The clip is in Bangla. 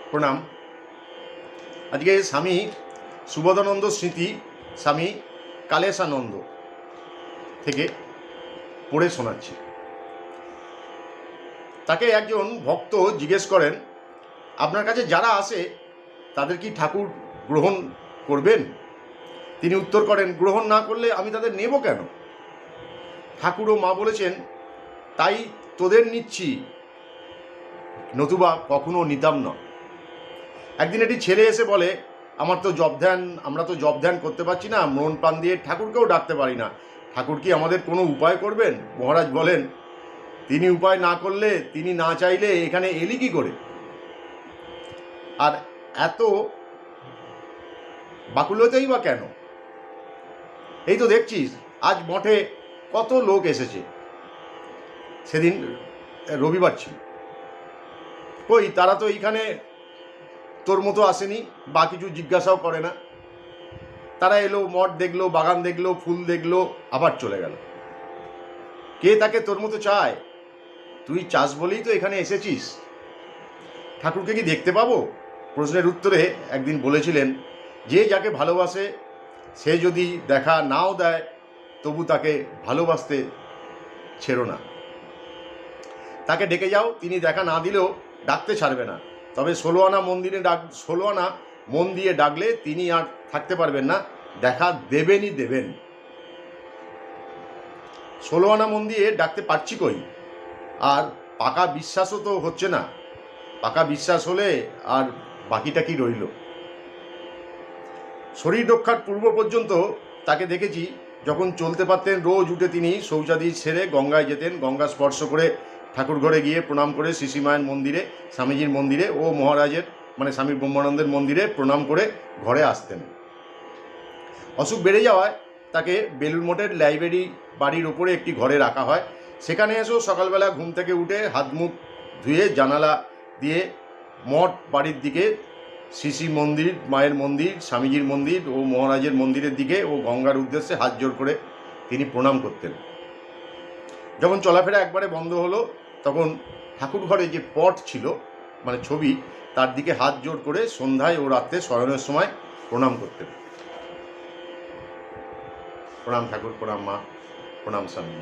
প্রণাম। আজকে স্বামী সুবোধানন্দ স্মৃতি স্বামী কালেশানন্দ থেকে পড়ে শোনাচ্ছি। তাকে একজন ভক্ত জিজ্ঞেস করেন, আপনার কাছে যারা আসে তাদের কি ঠাকুর গ্রহণ করবেন? তিনি উত্তর করেন, গ্রহণ না করলে আমি তাদের নেব কেন? ঠাকুর ও মা বলেছেন, তাই তোদের নিচ্ছি, নতুবা কখনো নিতাম না। একদিন একটি ছেলে এসে বলে, আমরা তো জব ধ্যান করতে পারছি না, মন প্রাণ দিয়ে ঠাকুরকেও ডাকতে পারি না, ঠাকুর কি আমাদের কোনো উপায় করবেন? মহারাজ বলেন, তিনি উপায় না করলে, তিনি না চাইলে এখানে এলি কি করে? আর এত বাকুলতেই বা কেন? এই তো দেখছিস আজ মঠে কত লোক এসেছে। সেদিন রবিবার ছিল, কই তারা তো এইখানে তোর মতো আসেনি, বা কিছু জিজ্ঞাসাও করে না। তারা এলো, মঠ দেখলো, বাগান দেখলো, ফুল দেখলো, আবার চলে গেল। কে তাকে তোর মতো চায়? তুই চাস বলেই তো এখানে এসেছিস। ঠাকুরকে কি দেখতে পাবো? প্রশ্নের উত্তরে একদিন বলেছিলেন, যে যাকে ভালোবাসে সে যদি দেখা নাও দেয় তবু তাকে ভালোবাসতে ছেড়ো না। তাকে ডেকে যাও, তিনি দেখা না দিলেও ডাকতে ছাড়বে না। তবে 16 আনা মন দিয়ে ডাকলে তিনি আর থাকতে পারবেন না, দেখা দেবেনই দেবেন। 16 আনা মন দিয়ে ডাকতে পারছি কই? আর পাকা বিশ্বাসও তো হচ্ছে না। পাকা বিশ্বাস হলে আর বাকিটা কি রইল? শরীর রক্ষার পূর্ব পর্যন্ত তাকে দেখেছি, যখন চলতে পারতেন রোজ উঠে তিনি শৌচাদি ছেড়ে গঙ্গায় যেতেন, গঙ্গা স্পর্শ করে ঠাকুর ঘরে গিয়ে প্রণাম করে শ্রীশ্রীমায়ের মন্দিরে, স্বামীজির মন্দিরে ও মহারাজের মানে স্বামী ব্রহ্মানন্দের মন্দিরে প্রণাম করে ঘরে আসতেন। অসুখ বেড়ে যাওয়ায় তাকে বেলুর মঠের লাইব্রেরি বাড়ির ওপরে একটি ঘরে রাখা হয়। সেখানে এসেও সকালবেলা ঘুম থেকে উঠে হাত মুখ ধুয়ে জানালা দিয়ে মঠ বাড়ির দিকে, শ্রী মন্দির, মায়ের মন্দির, স্বামীজির মন্দির ও মহারাজের মন্দিরের দিকে ও গঙ্গার উদ্দেশ্যে হাত জোর করে তিনি প্রণাম করতেন। যখন চলাফেরা একবারে বন্ধ হলো, তখন ঠাকুর ঘরে যে পট ছিল মানে ছবি, তার দিকে হাত জোর করে সন্ধ্যায় ও রাত্রে শয়নের সময় প্রণাম করতেন। প্রণাম ঠাকুর, প্রণাম মা, প্রণাম স্বামী।